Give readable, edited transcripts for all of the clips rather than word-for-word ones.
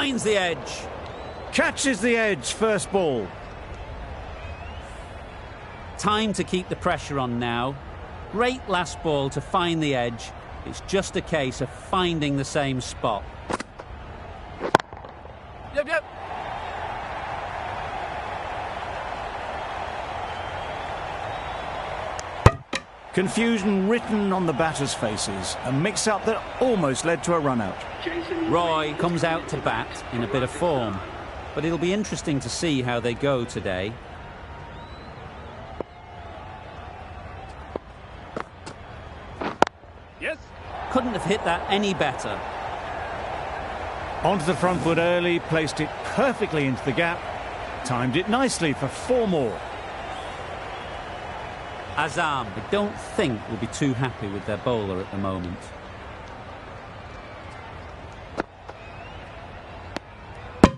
Finds the edge. Catches the edge, first ball. Time to keep the pressure on now. Great last ball to find the edge. It's just a case of finding the same spot. Yep. Confusion written on the batters' faces. A mix-up that almost led to a run-out. Roy comes out to bat in a bit of form, but it'll be interesting to see how they go today. Yes. Couldn't have hit that any better. Onto the front foot early, placed it perfectly into the gap. Timed it nicely for 4 more. Azam, I don't think, will be too happy with their bowler at the moment.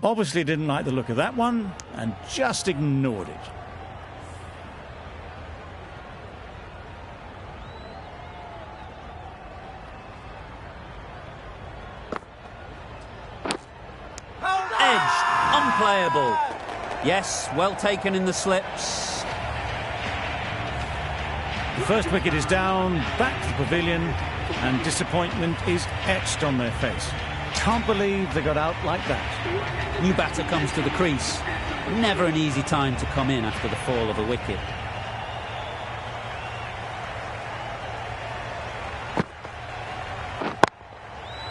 Obviously didn't like the look of that one and just ignored it. Edged, unplayable. Yes, well taken in the slips. The first wicket is down, back to the pavilion, and disappointment is etched on their face. Can't believe they got out like that. New batter comes to the crease. Never an easy time to come in after the fall of a wicket.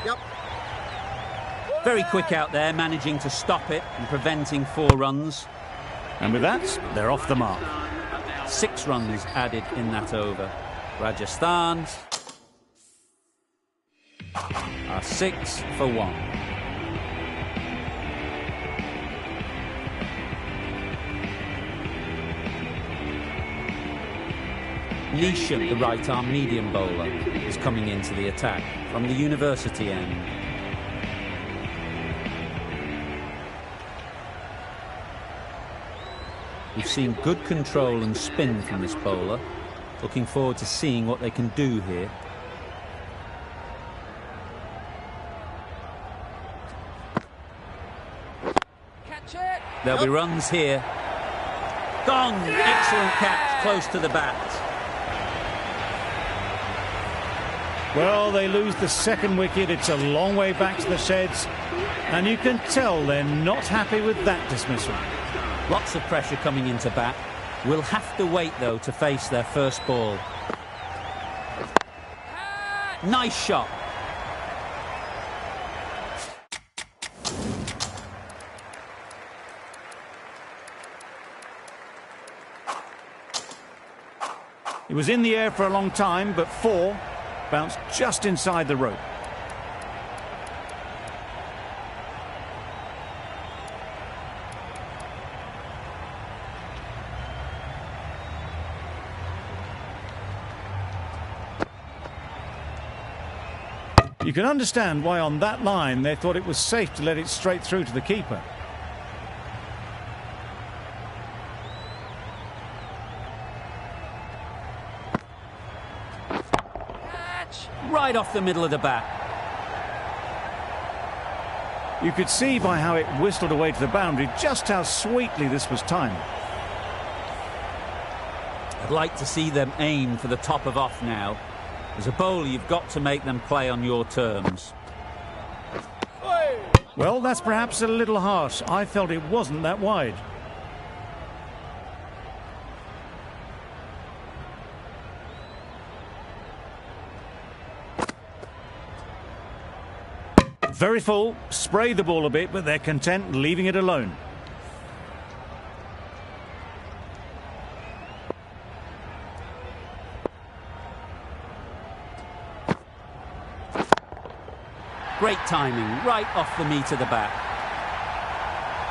Yep. Very quick out there, managing to stop it and preventing 4 runs. And with that, they're off the mark. 6 runs added in that over. Rajasthan are 6 for 1. Neesham, the right-arm medium bowler, is coming into the attack from the university end. We've seen good control and spin from this bowler. Looking forward to seeing what they can do here. Catch it. There'll be runs here. Gone! Excellent catch, close to the bat. Well, they lose the second wicket. It's a long way back to the sheds. And you can tell they're not happy with that dismissal. Lots of pressure coming into bat. Will have to wait, though, to face their first ball. Nice shot. It was in the air for a long time, but 4 bounced just inside the rope. You can understand why on that line they thought it was safe to let it straight through to the keeper. Catch. Right off the middle of the bat. You could see by how it whistled away to the boundary just how sweetly this was timed. I'd like to see them aim for the top of off now. As a bowler, you've got to make them play on your terms. Well, that's perhaps a little harsh. I felt it wasn't that wide. Very full, spray the ball a bit, but they're content leaving it alone. Great timing, right off the meat of the bat.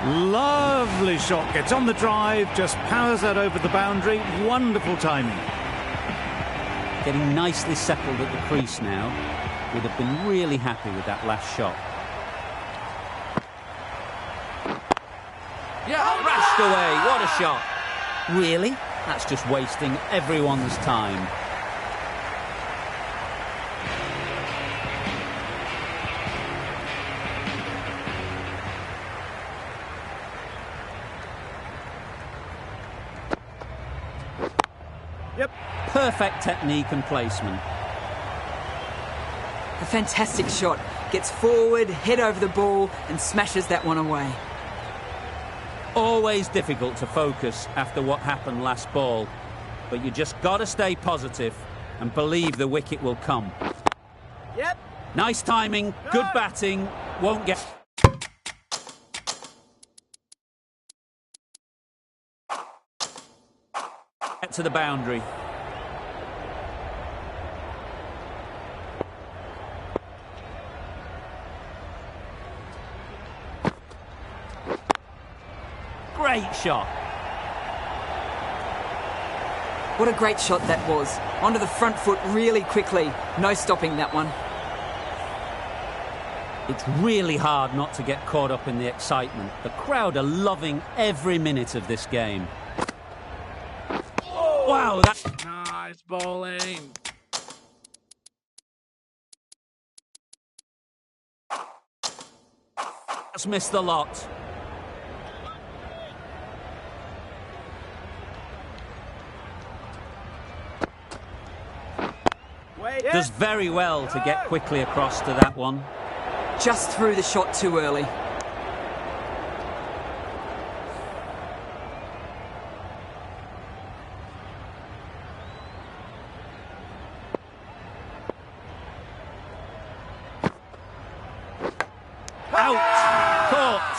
Lovely shot, gets on the drive, just powers that over the boundary. Wonderful timing. Getting nicely settled at the crease now. Would have been really happy with that last shot. Yeah. Rashed away, what a shot. Really? That's just wasting everyone's time. Perfect technique and placement. A fantastic shot. Gets forward, head over the ball and smashes that one away. Always difficult to focus after what happened last ball, but you just got to stay positive and believe the wicket will come. Yep. Nice timing, good batting, won't get... Get to the boundary. Great shot. What a great shot that was. Onto the front foot really quickly. No stopping that one. It's really hard not to get caught up in the excitement. The crowd are loving every minute of this game. Wow, that... Nice bowling. That's missed the lot. Does very well to get quickly across to that one. Just threw the shot too early. Out! Caught!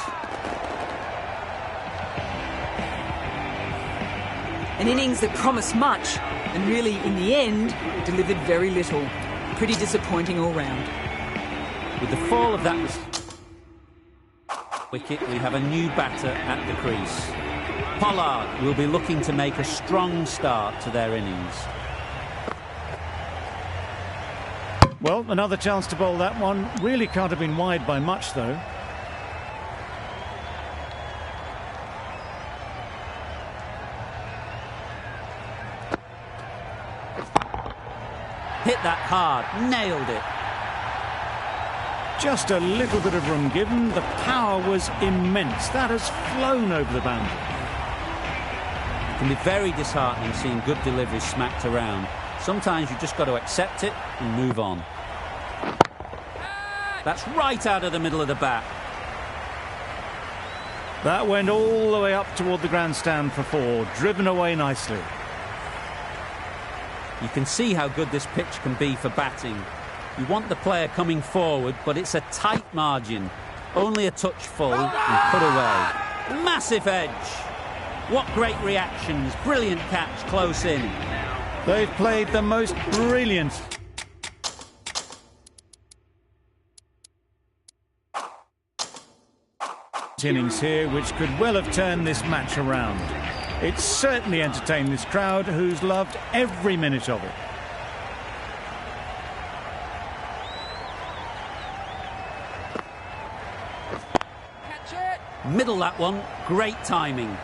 An innings that promised much and really, in the end, delivered very little. Pretty disappointing all round. With the fall of that wicket, we have a new batter at the crease. Pollard will be looking to make a strong start to their innings. Well, another chance to bowl that one. Really can't have been wide by much, though. Hit that hard, nailed it. Just a little bit of room given. The power was immense. That has flown over the boundary. It can be very disheartening seeing good deliveries smacked around. Sometimes you just got to accept it and move on. That's right out of the middle of the bat. That went all the way up toward the grandstand for four, driven away nicely. You can see how good this pitch can be for batting. You want the player coming forward, but it's a tight margin. Only a touch full and put away. Massive edge. What great reactions. Brilliant catch close in. They've played the most brilliant innings here, which could well have turned this match around. It certainly entertained this crowd, who's loved every minute of it. Catch it. Middle that one. Great timing.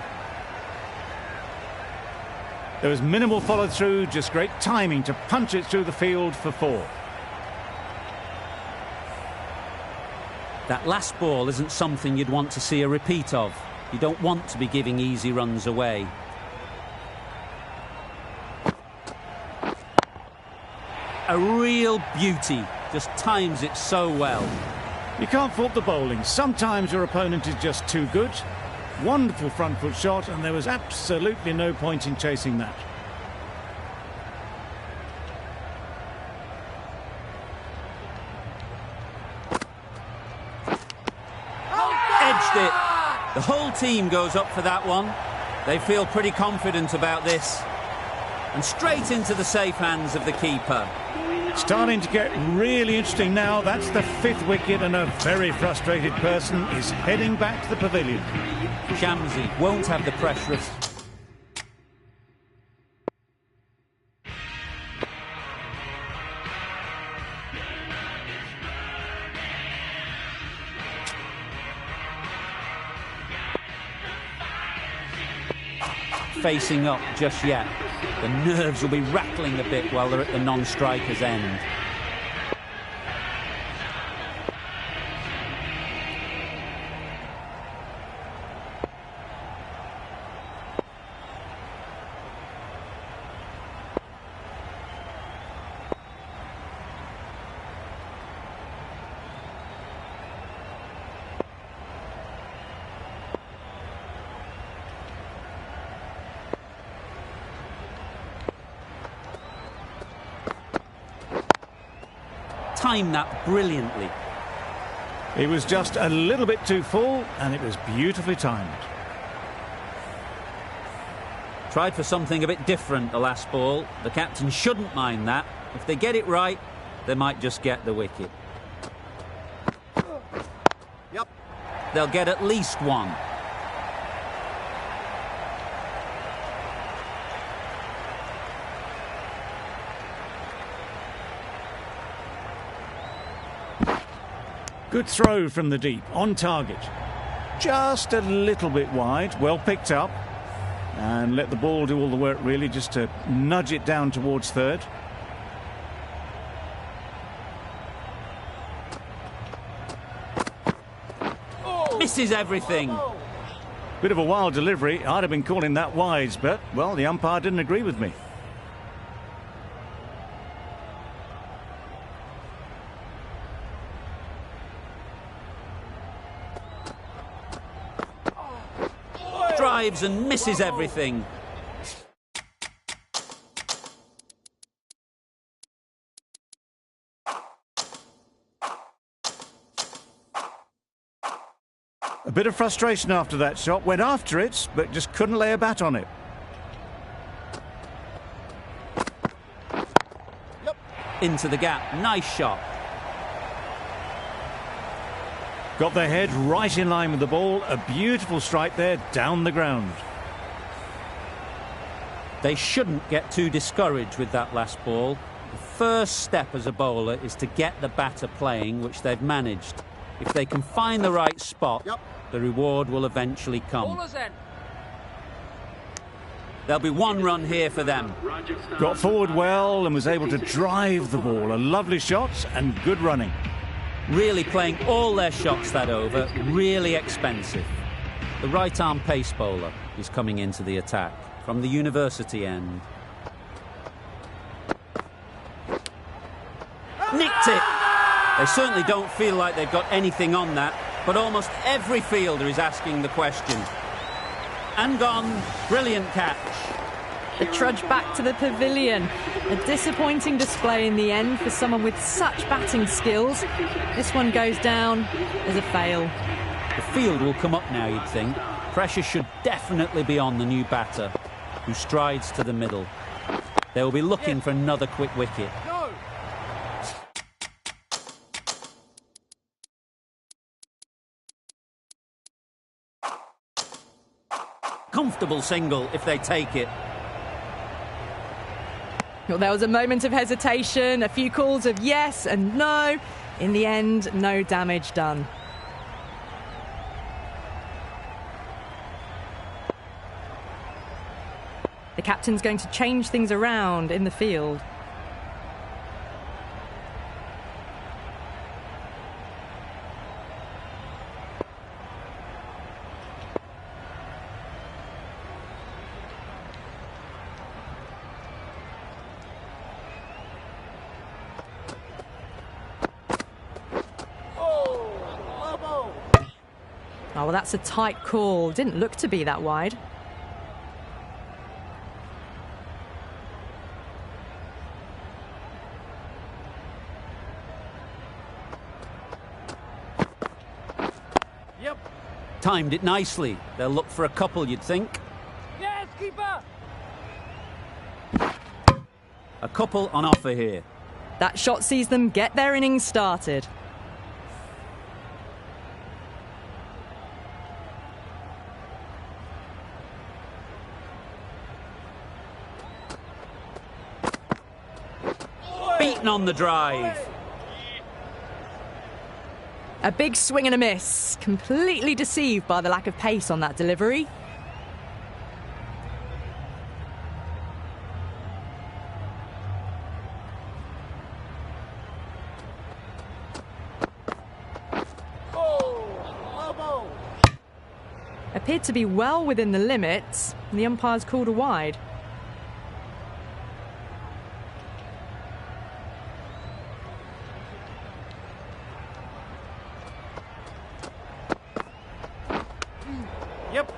There was minimal follow-through, just great timing to punch it through the field for four. That last ball isn't something you'd want to see a repeat of. You don't want to be giving easy runs away. A real beauty. Just times it so well. You can't fault the bowling. Sometimes your opponent is just too good. Wonderful front foot shot, and there was absolutely no point in chasing that. Edged it. The whole team goes up for that one. They feel pretty confident about this. And straight into the safe hands of the keeper. Starting to get really interesting now. That's the fifth wicket, and a very frustrated person is heading back to the pavilion. Shamsi won't have the pressure of... facing up just yet. The nerves will be rattling a bit while they're at the non-striker's end. timed that brilliantly. It was just a little bit too full, and it was beautifully timed. Tried for something a bit different the last ball. The captain shouldn't mind that. If they get it right, they might just get the wicket. Yep. They'll get at least one. Good throw from the deep, on target. Just a little bit wide, well picked up. And let the ball do all the work, really, just to nudge it down towards third. Misses everything. Bit of a wild delivery. I'd have been calling that wise, but, well, the umpire didn't agree with me. Drives and misses everything. A bit of frustration after that shot. Went after it, but just couldn't lay a bat on it. Into the gap. Nice shot. Got their head right in line with the ball. A beautiful strike there, down the ground. They shouldn't get too discouraged with that last ball. The first step as a bowler is to get the batter playing, which they've managed. If they can find the right spot, the reward will eventually come. There'll be one run here for them. Got forward well and was able to drive the ball. A lovely shot and good running. Really playing all their shots that over, really expensive. The right-arm pace bowler is coming into the attack from the university end. Nicked it! They certainly don't feel like they've got anything on that, but almost every fielder is asking the question. And gone. Brilliant catch. The trudge back to the pavilion. A disappointing display in the end for someone with such batting skills. This one goes down as a fail. The field will come up now, you'd think. Pressure should definitely be on the new batter, who strides to the middle. They will be looking for another quick wicket. Comfortable single if they take it. Well, there was a moment of hesitation, a few calls of yes and no. In the end, no damage done. The captain's going to change things around in the field. Oh, well, that's a tight call. Didn't look to be that wide. Yep. Timed it nicely. They'll look for a couple, you'd think. Yes, keeper. A couple on offer here. That shot sees them get their innings started. Beaten on the drive. A big swing and a miss. Completely deceived by the lack of pace on that delivery. Appeared to be well within the limits. The umpire's called a wide. Yep.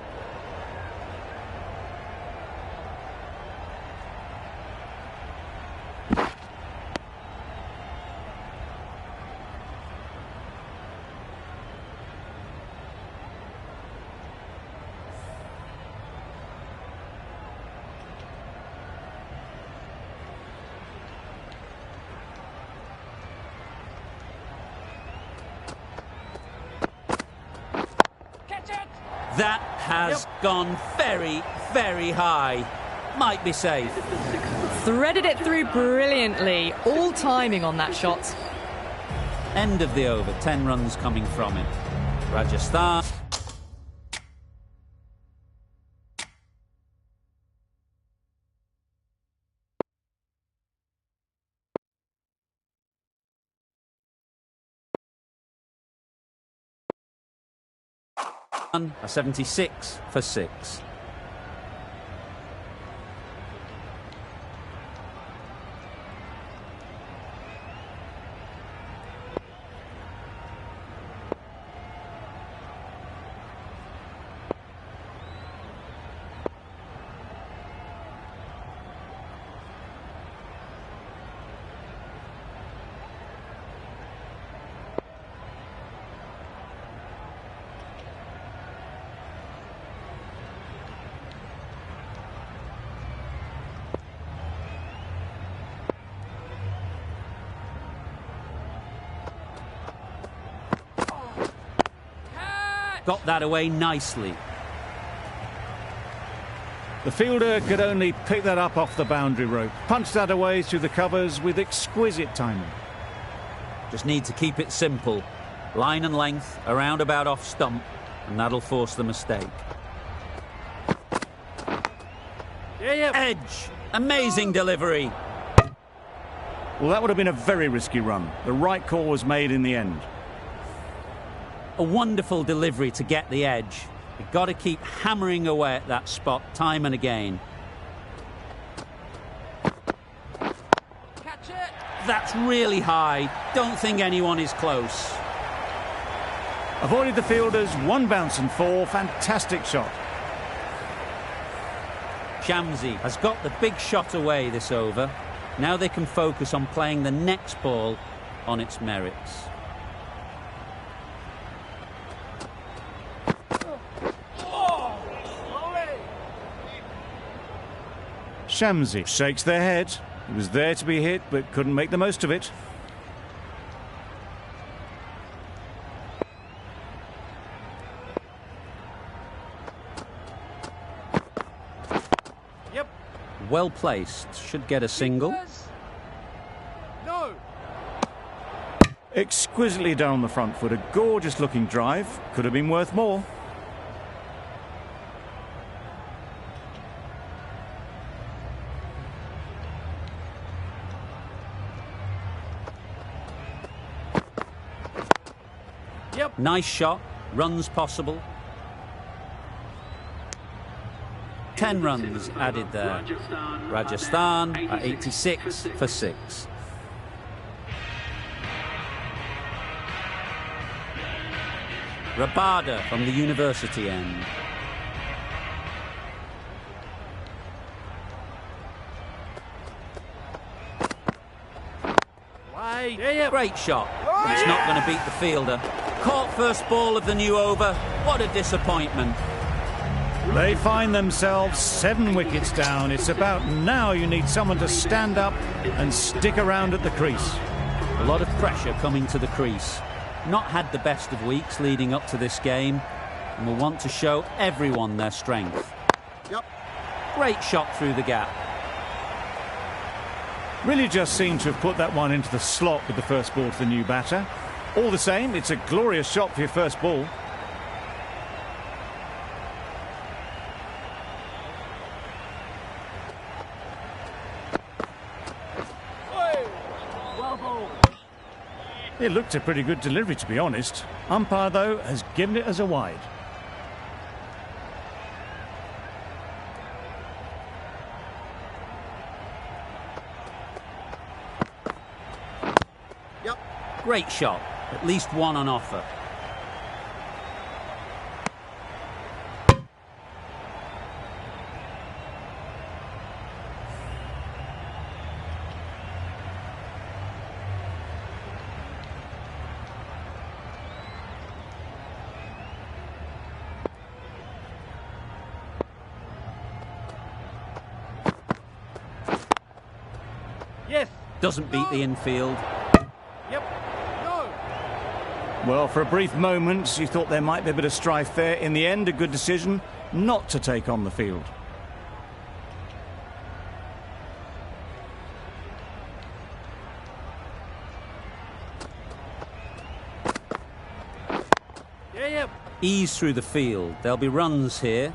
That has gone very, very high. Might be safe. Threaded it through brilliantly. All timing on that shot. End of the over. 10 runs coming from it. Rajasthan. A 76 for 6. Got that away nicely. The fielder could only pick that up off the boundary rope. Punched that away through the covers with exquisite timing. Just need to keep it simple. Line and length, around about off stump, and that'll force the mistake. Edge. Amazing delivery. Well, that would have been a very risky run. The right call was made in the end. A wonderful delivery to get the edge. You've got to keep hammering away at that spot time and again. Catch it! That's really high. Don't think anyone is close. Avoided the fielders, 1 bounce and 4. Fantastic shot. Shamsi has got the big shot away this over. Now they can focus on playing the next ball on its merits. Shamsi shakes their head. He was there to be hit, but couldn't make the most of it. Yep. Well placed. Should get a single. No. Exquisitely down the front foot. A gorgeous looking drive. Could have been worth more. Yep. Nice shot. Runs possible. 10 runs added there. Rajasthan at 86 for 6. Rabada from the university end. Great shot. It's not going to beat the fielder. Caught first ball of the new over. What a disappointment. They find themselves 7 wickets down. It's about now you need someone to stand up and stick around at the crease. A lot of pressure coming to the crease. Not had the best of weeks leading up to this game, and will want to show everyone their strength. Yep. Great shot through the gap. Really just seemed to have put that one into the slot with the first ball to the new batter. All the same, it's a glorious shot for your first ball. Well bowled. It looked a pretty good delivery, to be honest. Umpire, though, has given it as a wide. Yep. Great shot. At least one on offer. Yes. Doesn't beat the infield. Yep. No. Well, for a brief moment, you thought there might be a bit of strife there. In the end, a good decision not to take on the field. Yeah. Ease through the field. There'll be runs here.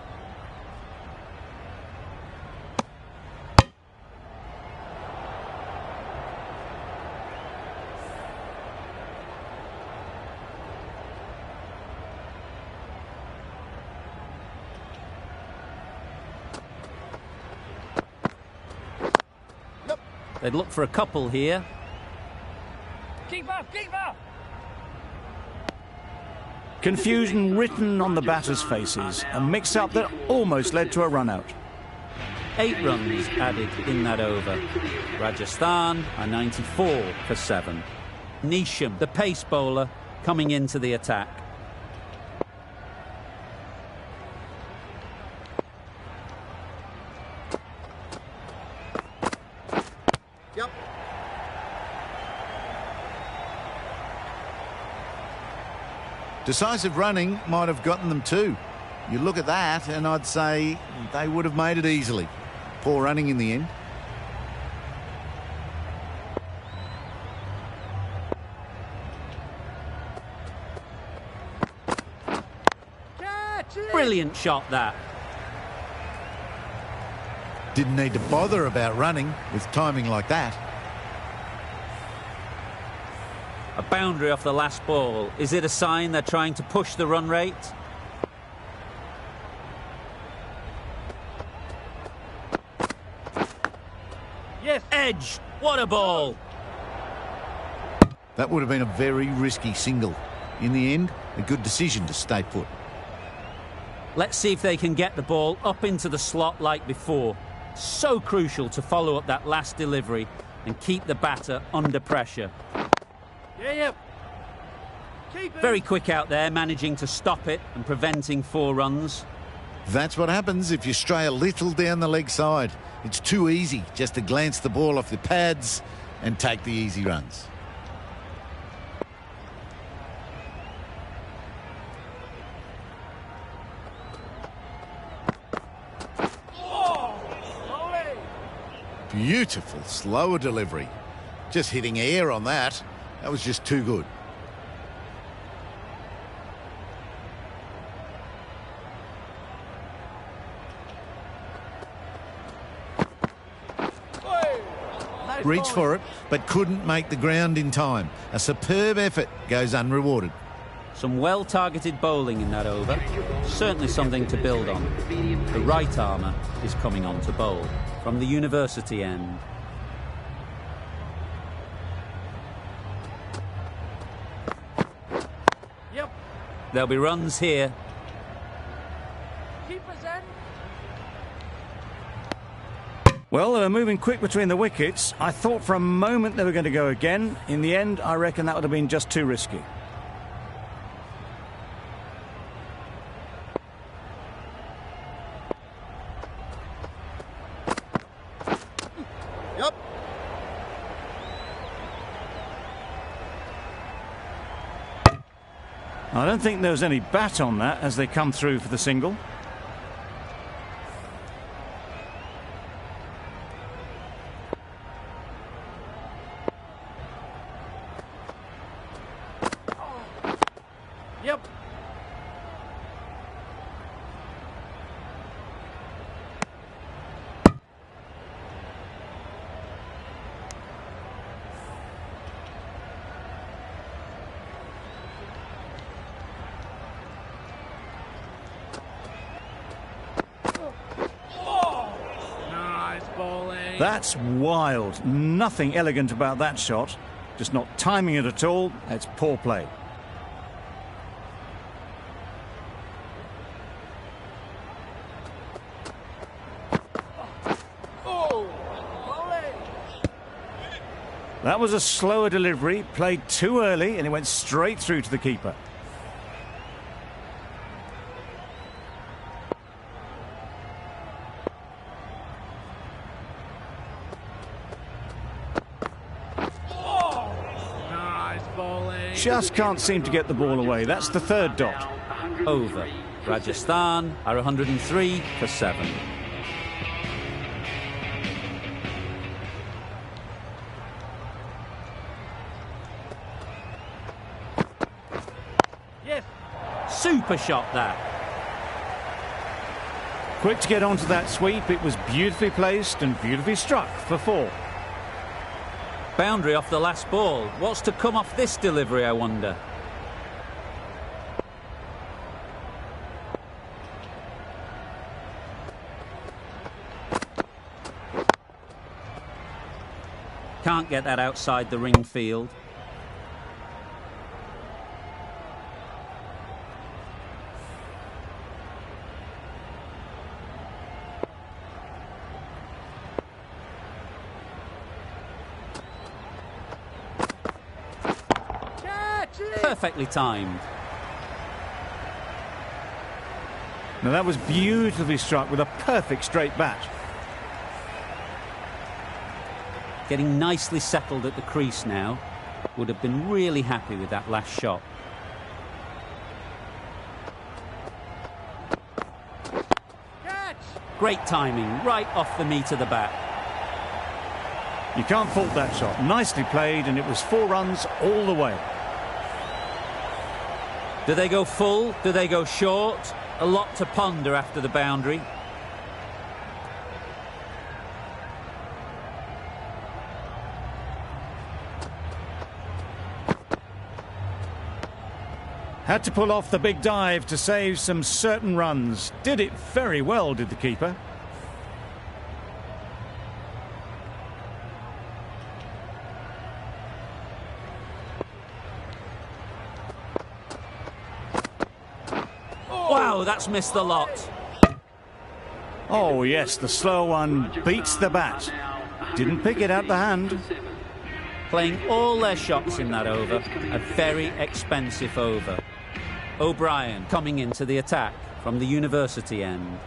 They'd look for a couple here. Keep up, keep up. Confusion written on the batters' faces. A mix-up that almost led to a run-out. 8 runs added in that over. Rajasthan are 94 for 7. Neesham, the pace bowler, coming into the attack. Yep. Decisive running might have gotten them too. You look at that and I'd say they would have made it easily. Poor running in the end. Catch it. Brilliant shot, that. Didn't need to bother about running with timing like that. A boundary off the last ball. Is it a sign they're trying to push the run rate? Yes. Edge. What a ball. That would have been a very risky single. In the end, a good decision to stay put. Let's see if they can get the ball up into the slot like before. So crucial to follow up that last delivery and keep the batter under pressure. Yeah. Keep it. Very quick out there, managing to stop it and preventing 4 runs. That's what happens if you stray a little down the leg side. It's too easy just to glance the ball off the pads and take the easy runs. Beautiful, slower delivery. Just hitting air on that. That was just too good. Reached for it, but couldn't make the ground in time. A superb effort goes unrewarded. Some well-targeted bowling in that over. Certainly something to build on. The right armour is coming on to bowl from the University end. Yep. There'll be runs here. Keep us in. Well, they were moving quick between the wickets. I thought for a moment they were going to go again. In the end, I reckon that would have been just too risky. Yep. I don't think there was any bat on that as they come through for the single. Yep. Nice bowling. That's wild. Nothing elegant about that shot. Just not timing it at all. It's poor play. That was a slower delivery, played too early, and it went straight through to the keeper. Just can't seem to get the ball away. That's the third dot. Over. Rajasthan are 103 for 7. Yes. Super shot that. Quick to get onto that sweep. It was beautifully placed and beautifully struck for 4. Boundary off the last ball. What's to come off this delivery, I wonder? Can't get that outside the ring field. Perfectly timed. Now that was beautifully struck with a perfect straight bat. Getting nicely settled at the crease now. Would have been really happy with that last shot. Catch. Great timing, right off the meat of the bat. You can't fault that shot. Nicely played, and it was 4 runs all the way. Do they go full? Do they go short? A lot to ponder after the boundary. Had to pull off the big dive to save some certain runs. Did it very well, did the keeper. Wow, that's missed the lot. Oh yes, the slow one beats the bat. Didn't pick it out the hand. Playing all their shots in that over. A very expensive over. O'Brien coming into the attack from the University end.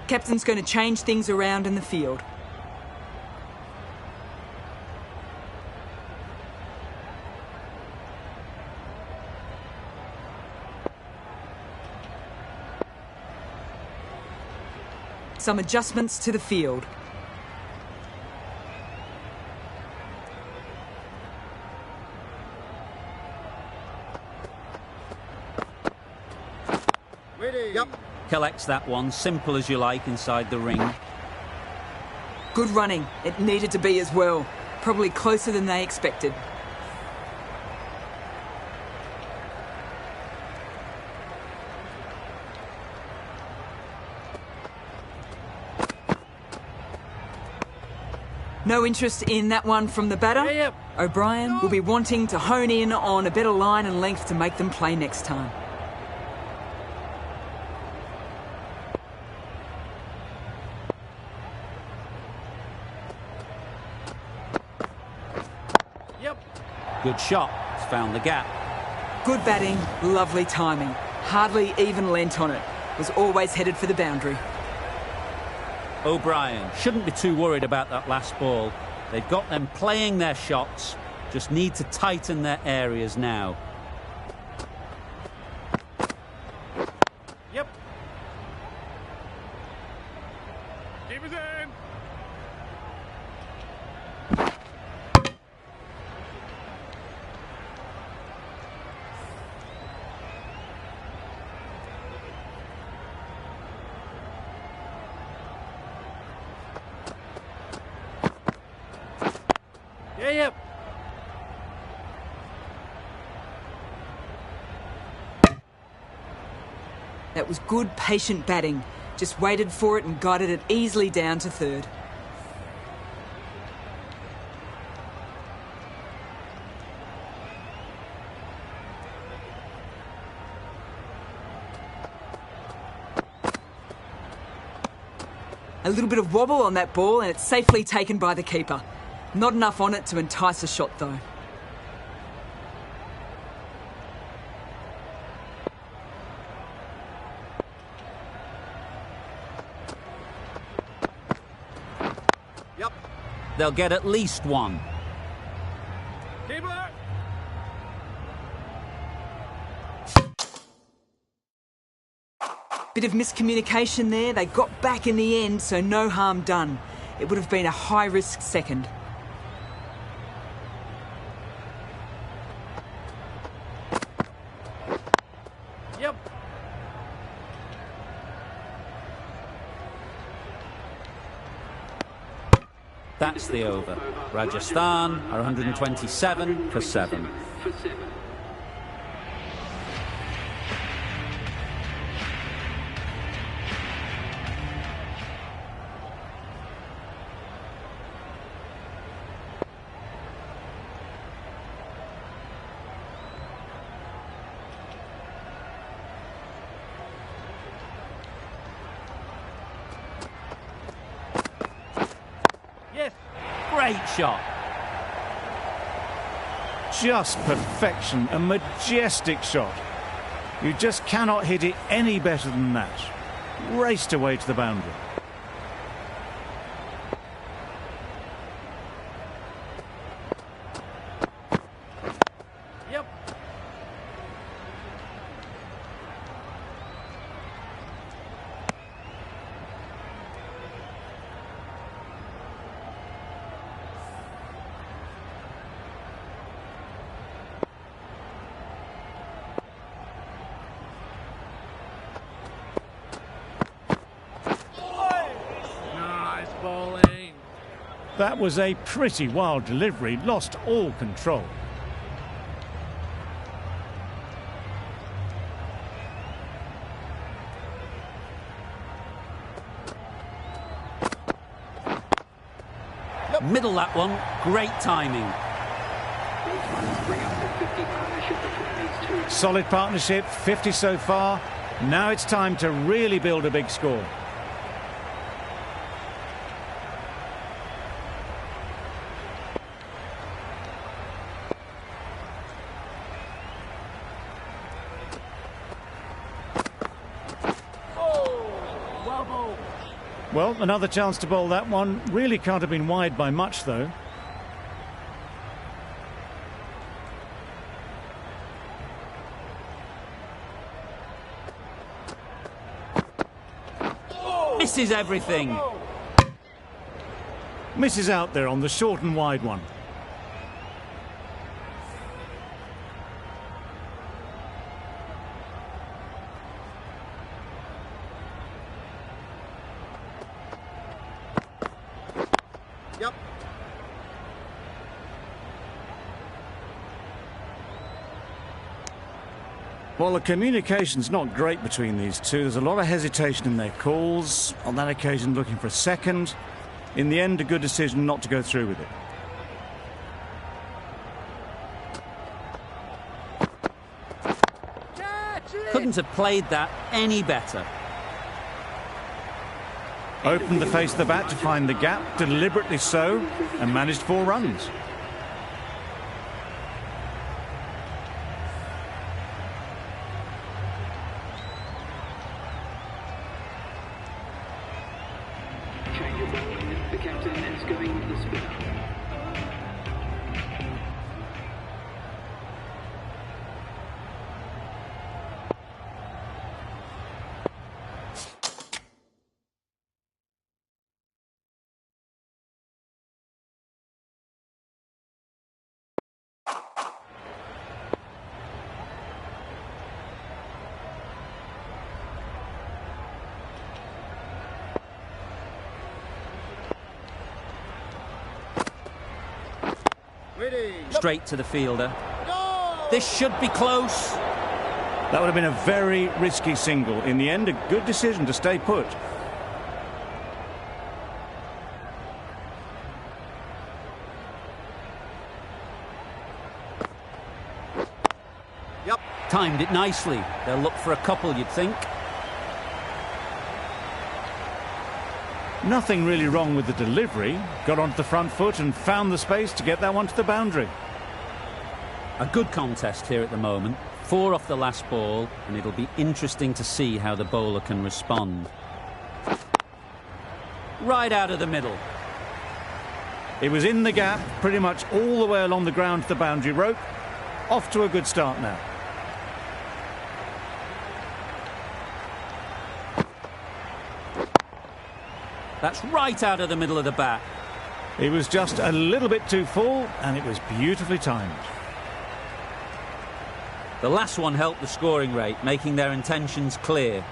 Captain's going to change things around in the field. Some adjustments to the field. Ready. Yep. Collects that one, simple as you like, inside the ring. Good running. It needed to be as well. Probably closer than they expected. No interest in that one from the batter. Yep. O'Brien will be wanting to hone in on a better line and length to make them play next time. Yep. Good shot. It's found the gap. Good batting, lovely timing. Hardly even lent on it. Was always headed for the boundary. O'Brien shouldn't be too worried about that last ball. They've got them playing their shots. Just need to tighten their areas now. Yep. Keep it in. Yep. That was good, patient batting. Just waited for it and guided it easily down to third. A little bit of wobble on that ball and it's safely taken by the keeper. Not enough on it to entice a shot, though. Yep. They'll get at least one. Keeper. Bit of miscommunication there. They got back in the end, so no harm done. It would have been a high-risk second. Yep. That's the over. Rajasthan are 127 for 7. Yes. Great shot. Just perfection, a majestic shot. You just cannot hit it any better than that. Raced away to the boundary. Yep. Nice bowling. That was a pretty wild delivery, lost all control. Middle that one. Great timing. Solid partnership, 50 so far. Now it's time to really build a big score. Well, another chance to bowl that one. Really can't have been wide by much, though. Misses everything. Misses out there on the short and wide one. Yep. Well, the communication's not great between these two. There's a lot of hesitation in their calls. On that occasion, looking for a second. In the end, a good decision not to go through with it. Couldn't have played that any better. Opened the face of the bat to find the gap, deliberately so, and managed 4 runs. Change of bowling. The captain is going with the spinner. Ready. Straight to the fielder. This should be close. That would have been a very risky single. In the end, a good decision to stay put. Yep. Timed it nicely. They'll look for a couple, you'd think. Nothing really wrong with the delivery. Got onto the front foot and found the space to get that one to the boundary. A good contest here at the moment. 4 off the last ball, and it'll be interesting to see how the bowler can respond. Right out of the middle. It was in the gap, pretty much all the way along the ground to the boundary rope. Off to a good start now. That's right out of the middle of the bat. It was just a little bit too full, and it was beautifully timed. The last one helped the scoring rate, making their intentions clear.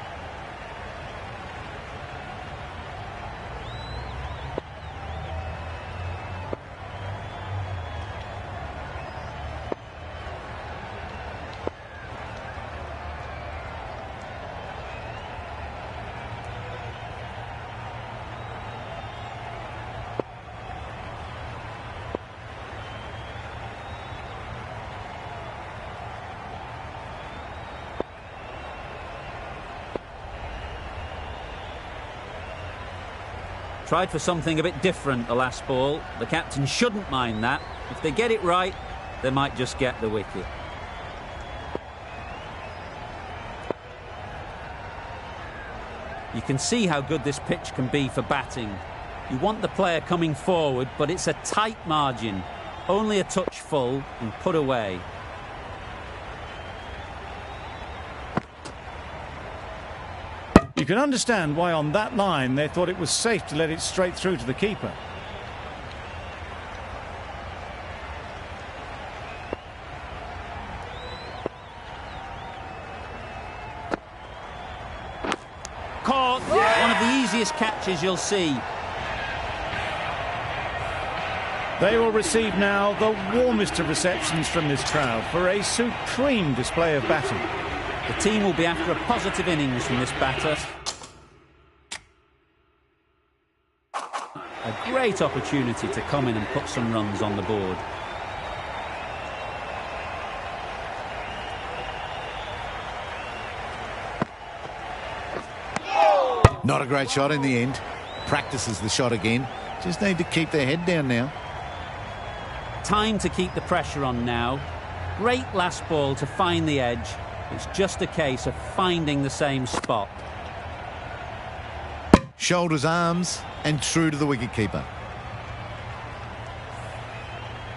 Tried for something a bit different the last ball. The captain shouldn't mind that. If they get it right, they might just get the wicket. You can see how good this pitch can be for batting. You want the player coming forward, but it's a tight margin. Only a touch full and put away. You can understand why on that line they thought it was safe to let it straight through to the keeper. Caught! One of the easiest catches you'll see. They will receive now the warmest of receptions from this crowd for a supreme display of batting. The team will be after a positive innings from this batter. A great opportunity to come in and put some runs on the board. Not a great shot in the end. Practices the shot again. Just need to keep their head down now. Time to keep the pressure on now. Great last ball to find the edge. It's just a case of finding the same spot. Shoulders, arms, and true to the wicketkeeper.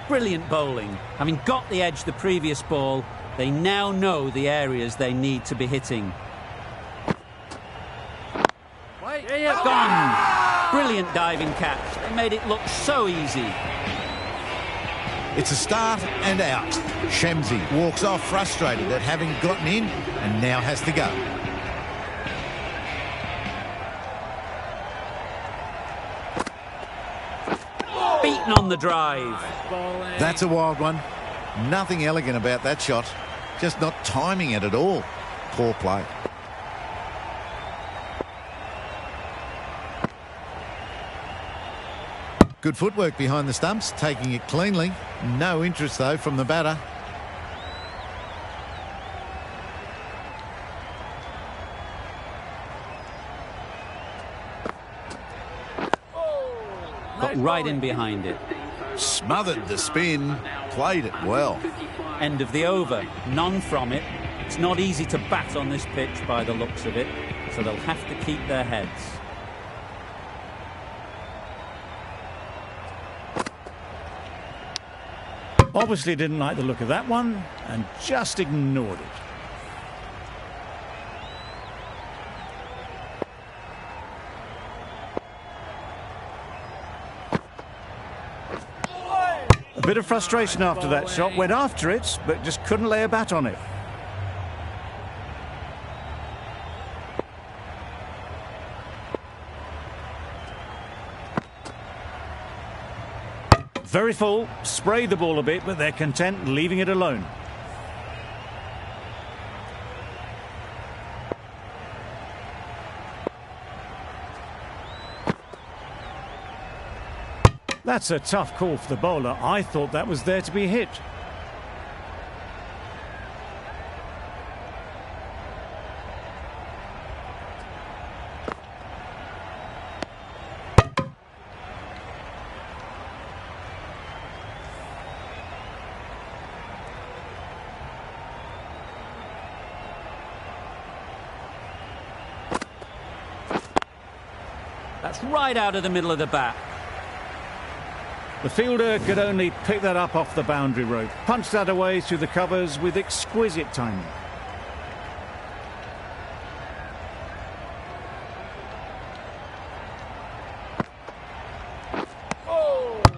Brilliant bowling. Having got the edge the previous ball, they now know the areas they need to be hitting. Wait. Gone! Brilliant diving catch. They made it look so easy. It's a start and out. Shamsi walks off frustrated at having gotten in and now has to go. Beaten on the drive. Bowling. That's a wild one. Nothing elegant about that shot. Just not timing it at all. Poor play. Good footwork behind the stumps, taking it cleanly. No interest, though, from the batter. Got right in behind it. Smothered the spin, played it well. End of the over. None from it. It's not easy to bat on this pitch by the looks of it, so they'll have to keep their heads. Obviously didn't like the look of that one and just ignored it. A bit of frustration after that shot. Went after it, but just couldn't lay a bat on it. Very full, sprayed the ball a bit, but they're content leaving it alone. That's a tough call for the bowler. I thought that was there to be hit. That's right out of the middle of the bat. The fielder could only pick that up off the boundary rope. Punched that away through the covers with exquisite timing.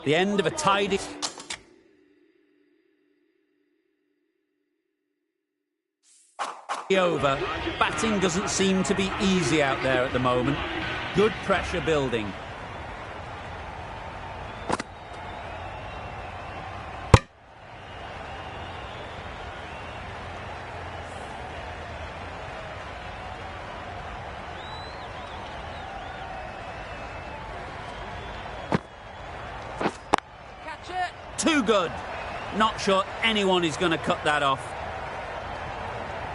The end of a tidy... over. Batting doesn't seem to be easy out there at the moment. Good pressure building. Catch it. Too good. Not sure anyone is going to cut that off.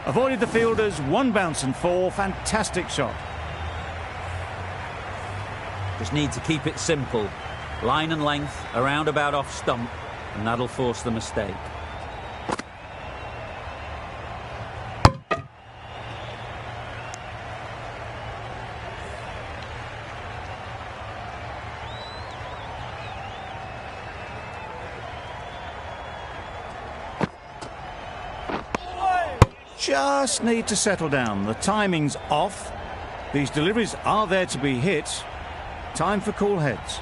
Avoided the fielders, 1 bounce and 4. Fantastic shot. Just need to keep it simple. Line and length, around about off stump, and that'll force the mistake. Just need to settle down. The timing's off. These deliveries are there to be hit. Time for cool heads.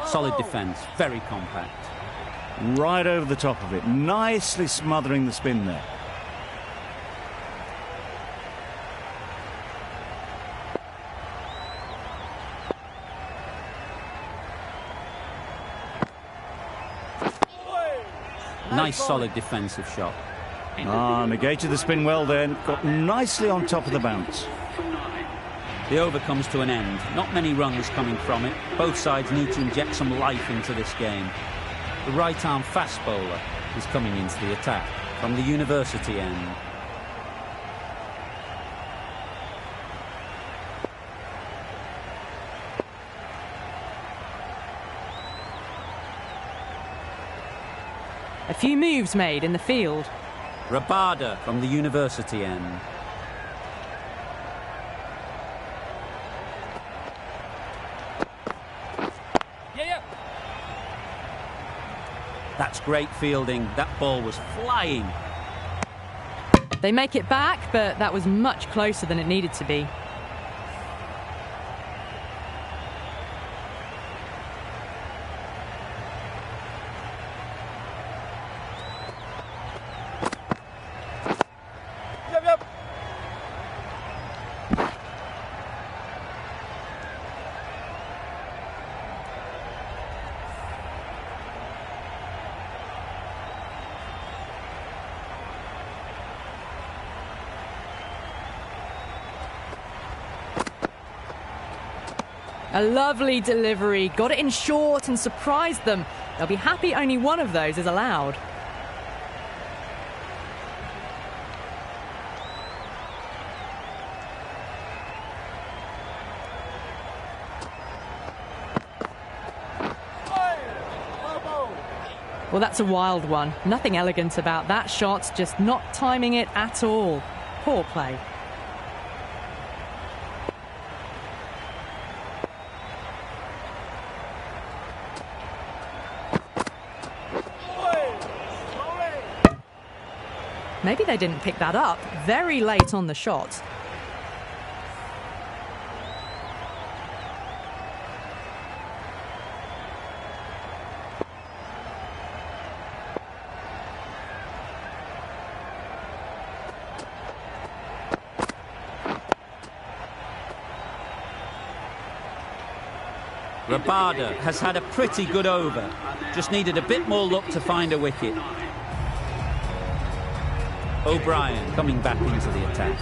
Solid defence, very compact. Right over the top of it. Nicely smothering the spin there. Nice solid defensive shot. Negated the spin well then. Got nicely on top of the bounce. The over comes to an end. Not many runs coming from it. Both sides need to inject some life into this game. The right-arm fast bowler is coming into the attack from the University end. A few moves made in the field. Rabada from the University end. Yeah. That's great fielding. That ball was flying. They make it back, but that was much closer than it needed to be. A lovely delivery, got it in short and surprised them. They'll be happy only one of those is allowed. Well, that's a wild one. Nothing elegant about that shot, just not timing it at all. Poor play. Maybe they didn't pick that up. Very late on the shot. Rabada has had a pretty good over. Just needed a bit more luck to find a wicket. O'Brien coming back into the attack.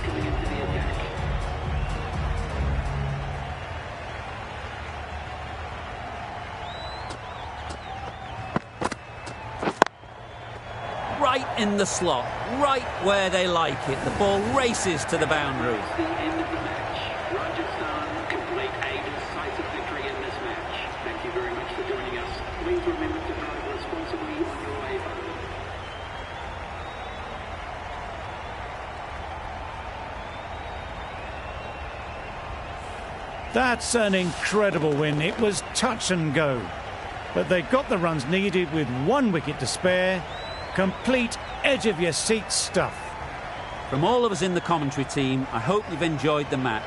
Right in the slot, right where they like it. The ball races to the boundary. The end of the match. Rajasthan complete a decisive victory in this match. Thank you very much for joining us. Please remember to drive responsibly on your way home. That's an incredible win. It was touch and go. But they got the runs needed with 1 wicket to spare. Complete edge-of-your-seat stuff. From all of us in the commentary team, I hope you've enjoyed the match.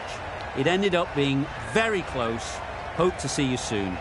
It ended up being very close. Hope to see you soon.